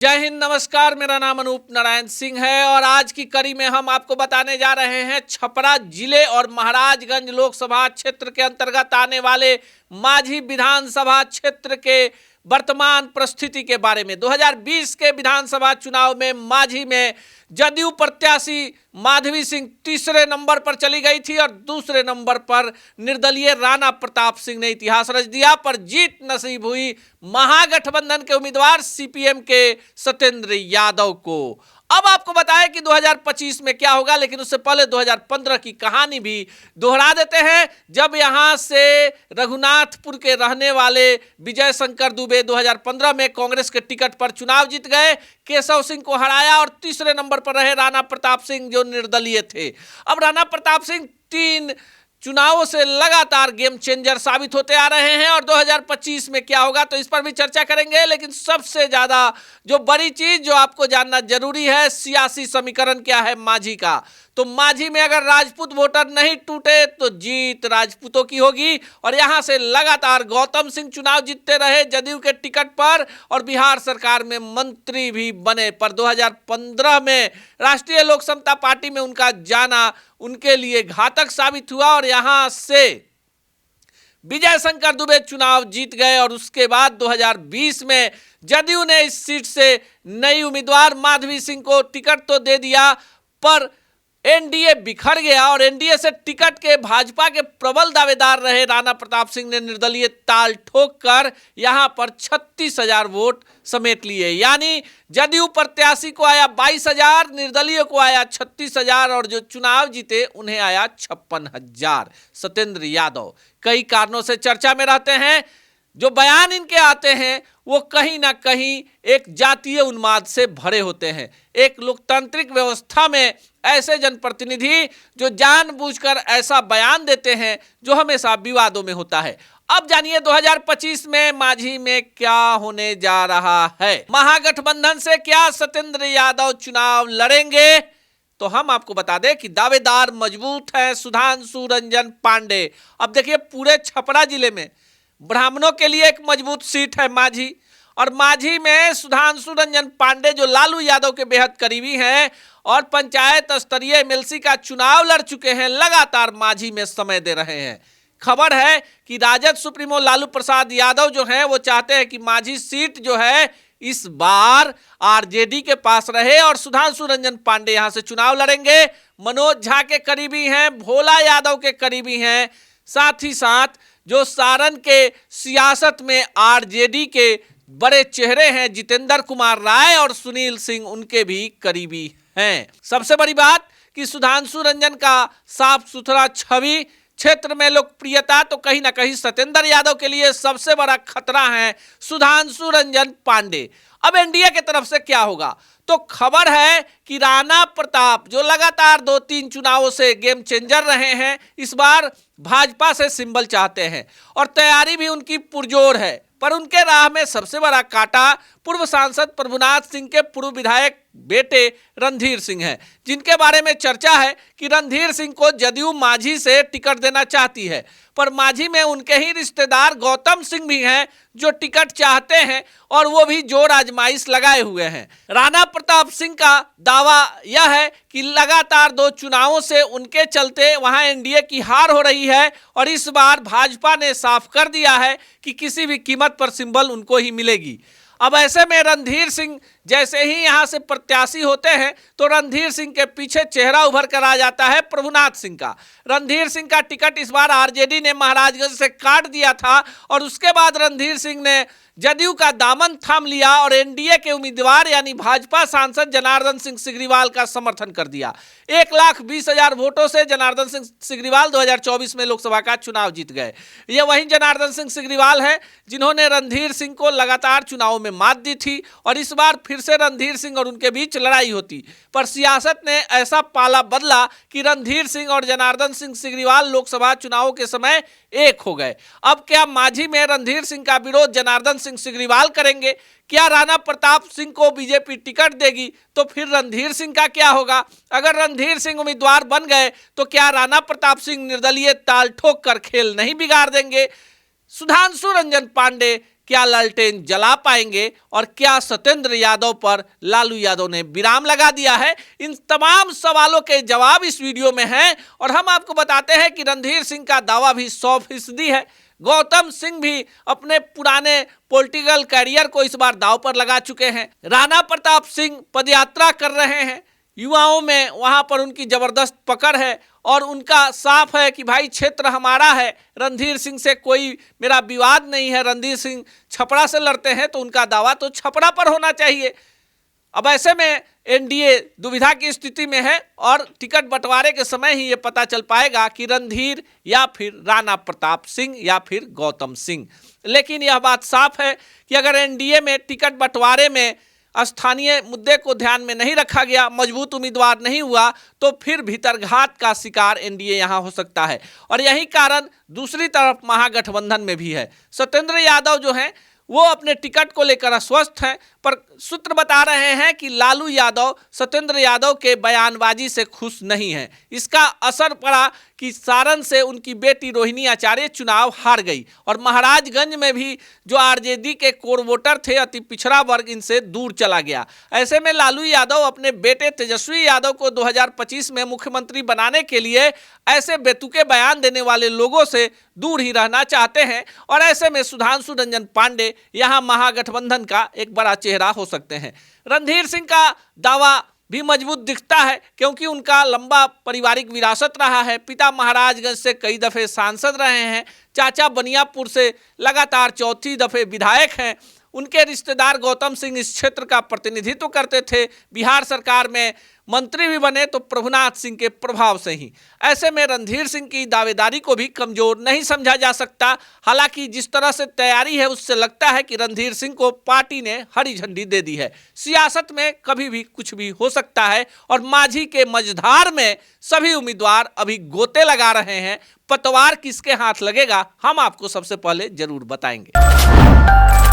जय हिंद, नमस्कार। मेरा नाम अनूप नारायण सिंह है और आज की कड़ी में हम आपको बताने जा रहे हैं छपरा जिले और महाराजगंज लोकसभा क्षेत्र के अंतर्गत आने वाले माझी विधानसभा क्षेत्र के वर्तमान परिस्थिति के बारे में। 2020 के विधानसभा चुनाव में माझी में जदयू प्रत्याशी माधवी सिंह तीसरे नंबर पर चली गई थी और दूसरे नंबर पर निर्दलीय राणा प्रताप सिंह ने इतिहास रच दिया, पर जीत नसीब हुई महागठबंधन के उम्मीदवार सीपीएम के सत्येंद्र यादव को। अब आपको बताएं कि 2025 में क्या होगा, लेकिन उससे पहले 2015 की कहानी भी दोहरा देते हैं, जब यहां से रघुनाथपुर के रहने वाले विजय शंकर दुबे 2015 में कांग्रेस के टिकट पर चुनाव जीत गए, केशव सिंह को हराया और तीसरे नंबर पर रहे राणा प्रताप सिंह जो निर्दलीय थे। अब राणा प्रताप सिंह 3 चुनावों से लगातार गेम चेंजर साबित होते आ रहे हैं और 2025 में क्या होगा तो इस पर भी चर्चा करेंगे। लेकिन सबसे ज्यादा जो बड़ी चीज जो आपको जानना जरूरी है, सियासी समीकरण क्या है माझी का। तो माझी में अगर राजपूत वोटर नहीं टूटे तो जीत राजपूतों की होगी और यहां से लगातार गौतम सिंह चुनाव जीतते रहे जदयू के टिकट पर और बिहार सरकार में मंत्री भी बने, पर 2015 में राष्ट्रीय लोक समता पार्टी में उनका जाना उनके लिए घातक साबित हुआ और यहां से विजय शंकर दुबे चुनाव जीत गए और उसके बाद 2020 में जदयू ने इस सीट से नई उम्मीदवार माधवी सिंह को टिकट तो दे दिया, पर एनडीए बिखर गया और एनडीए से टिकट के भाजपा के प्रबल दावेदार रहे राणा प्रताप सिंह ने निर्दलीय ताल ठोक कर यहां पर 36,000 वोट समेट लिए। यानी जदयू प्रत्याशी को आया 22,000, निर्दलीय को आया 36,000 और जो चुनाव जीते उन्हें आया 56,000। सत्येंद्र यादव कई कारणों से चर्चा में रहते हैं, जो बयान इनके आते हैं वो कहीं ना कहीं एक जातीय उन्माद से भरे होते हैं। एक लोकतांत्रिक व्यवस्था में ऐसे जनप्रतिनिधि जो जानबूझकर ऐसा बयान देते हैं जो हमेशा विवादों में होता है। अब जानिए 2025 में माझी में क्या होने जा रहा है। महागठबंधन से क्या सत्येंद्र यादव चुनाव लड़ेंगे? तो हम आपको बता दें कि दावेदार मजबूत हैं सुधांशु रंजन पांडे। अब देखिए पूरे छपरा जिले में ब्राह्मणों के लिए एक मजबूत सीट है माझी, और माझी में सुधांशु रंजन पांडे जो लालू यादव के बेहद करीबी हैं और पंचायत स्तरीय एमएलसी का चुनाव लड़ चुके हैं, लगातार माझी में समय दे रहे हैं। खबर है कि राजद सुप्रीमो लालू प्रसाद यादव जो हैं वो चाहते हैं कि माझी सीट जो है इस बार आरजेडी के पास रहे और सुधांशु रंजन पांडे यहां से चुनाव लड़ेंगे। मनोज झा के करीबी हैं, भोला यादव के करीबी हैं, साथ ही साथ जो सारण के सियासत में आरजेडी के बड़े चेहरे हैं जितेंद्र कुमार राय और सुनील सिंह उनके भी करीबी हैं। सबसे बड़ी बात कि सुधांशु रंजन का साफ सुथरा छवि, क्षेत्र में लोकप्रियता, तो कहीं ना कहीं सत्येंद्र यादव के लिए सबसे बड़ा खतरा है सुधांशु रंजन पांडे। अब एनडीए की तरफ से क्या होगा तो खबर है कि राणा प्रताप जो लगातार 2-3 चुनावों से गेम चेंजर रहे हैं, इस बार भाजपा से सिंबल चाहते हैं और तैयारी भी उनकी पुरजोर है, पर उनके राह में सबसे बड़ा कांटा पूर्व सांसद प्रभुनाथ सिंह के पूर्व विधायक बेटे रणधीर सिंह हैं, जिनके बारे में चर्चा है कि रणधीर सिंह को जदयू माझी से टिकट देना चाहती है, पर माझी में उनके ही रिश्तेदार गौतम सिंह भी हैं जो टिकट चाहते हैं और वो भी जोर आजमाइश लगाए हुए हैं। राणा प्रताप सिंह का दावा यह है कि लगातार 2 चुनावों से उनके चलते वहां एनडीए की हार हो रही है और इस बार भाजपा ने साफ कर दिया है कि किसी भी कीमत पर सिंबल उनको ही मिलेगी। अब ऐसे में रणधीर सिंह जैसे ही यहां से प्रत्याशी होते हैं तो रणधीर सिंह के पीछे चेहरा उभर कर आ जाता है प्रभुनाथ सिंह का। रणधीर सिंह का टिकट इस बार आरजेडी ने महाराजगंज से काट दिया था और उसके बाद रणधीर सिंह ने जदयू का दामन थाम लिया और एनडीए के उम्मीदवार यानी भाजपा सांसद जनार्दन सिंह सिग्रीवाल का समर्थन कर दिया। 1,20,000 वोटों से जनार्दन सिंह सिग्रीवाल 2024 में लोकसभा का चुनाव जीत गए। ये वही जनार्दन सिंह सिग्रीवाल है जिन्होंने रणधीर सिंह को लगातार चुनावों में मात दी थी और इस बार फिर से रणधीर सिंह और उनके बीच लड़ाई होती, पर सियासत ने ऐसा पाला बदला कि रणधीर सिंह और जनार्दन सिंह सिग्रीवाल लोकसभा चुनावों के समय एक हो गए। अब क्या माझी में रणधीर सिंह का विरोध जनार्दन सिंह सिग्रीवाल करेंगे? क्या राणा प्रताप सिंह को बीजेपी टिकट देगी? तो फिर रणधीर सिंह का क्या होगा? अगर रणधीर सिंह उम्मीदवार बन गए तो क्या राणा प्रताप सिंह निर्दलीय ताल ठोक कर खेल नहीं बिगाड़ देंगे? सुधांशु रंजन पांडे क्या लालटेन जला पाएंगे और क्या सत्येंद्र यादव पर लालू यादव ने विराम लगा दिया है? इन तमाम सवालों के जवाब इस वीडियो में हैं और हम आपको बताते हैं कि रणधीर सिंह का दावा भी 100% है। गौतम सिंह भी अपने पुराने पॉलिटिकल कैरियर को इस बार दांव पर लगा चुके हैं। राणा प्रताप सिंह पदयात्रा कर रहे हैं, युवाओं में वहां पर उनकी जबरदस्त पकड़ है और उनका साफ है कि भाई क्षेत्र हमारा है, रणधीर सिंह से कोई मेरा विवाद नहीं है। रणधीर सिंह छपरा से लड़ते हैं तो उनका दावा तो छपरा पर होना चाहिए। अब ऐसे में एनडीए दुविधा की स्थिति में है और टिकट बंटवारे के समय ही ये पता चल पाएगा कि रणधीर या फिर राणा प्रताप सिंह या फिर गौतम सिंह। लेकिन यह बात साफ है कि अगर एनडीए में टिकट बंटवारे में स्थानीय मुद्दे को ध्यान में नहीं रखा गया, मजबूत उम्मीदवार नहीं हुआ, तो फिर भीतरघात का शिकार एनडीए यहां हो सकता है। और यही कारण दूसरी तरफ महागठबंधन में भी है। सत्येंद्र यादव जो हैं वो अपने टिकट को लेकर अस्वस्थ हैं, पर सूत्र बता रहे हैं कि लालू यादव सत्येंद्र यादव के बयानबाजी से खुश नहीं हैं। इसका असर पड़ा कि सारण से उनकी बेटी रोहिणी आचार्य चुनाव हार गई और महाराजगंज में भी जो आरजेडी के कोर वोटर थे, अति पिछड़ा वर्ग, इनसे दूर चला गया। ऐसे में लालू यादव अपने बेटे तेजस्वी यादव को 2025 में मुख्यमंत्री बनाने के लिए ऐसे बेतुके बयान देने वाले लोगों से दूर ही रहना चाहते हैं और ऐसे में सुधांशु रंजन पांडे यहाँ महागठबंधन का एक बड़ा चेहरा हो सकते हैं। रणधीर सिंह का दावा भी मजबूत दिखता है क्योंकि उनका लंबा पारिवारिक विरासत रहा है। पिता महाराजगंज से कई दफे सांसद रहे हैं, चाचा बनियापुर से लगातार चौथी दफे विधायक हैं। उनके रिश्तेदार गौतम सिंह इस क्षेत्र का प्रतिनिधित्व करते थे, बिहार सरकार में मंत्री भी बने तो प्रभुनाथ सिंह के प्रभाव से ही। ऐसे में रणधीर सिंह की दावेदारी को भी कमजोर नहीं समझा जा सकता। हालांकि जिस तरह से तैयारी है उससे लगता है कि रणधीर सिंह को पार्टी ने हरी झंडी दे दी है। सियासत में कभी भी कुछ भी हो सकता है और माझी के मझधार में सभी उम्मीदवार अभी गोते लगा रहे हैं। पतवार किसके हाथ लगेगा हम आपको सबसे पहले जरूर बताएंगे।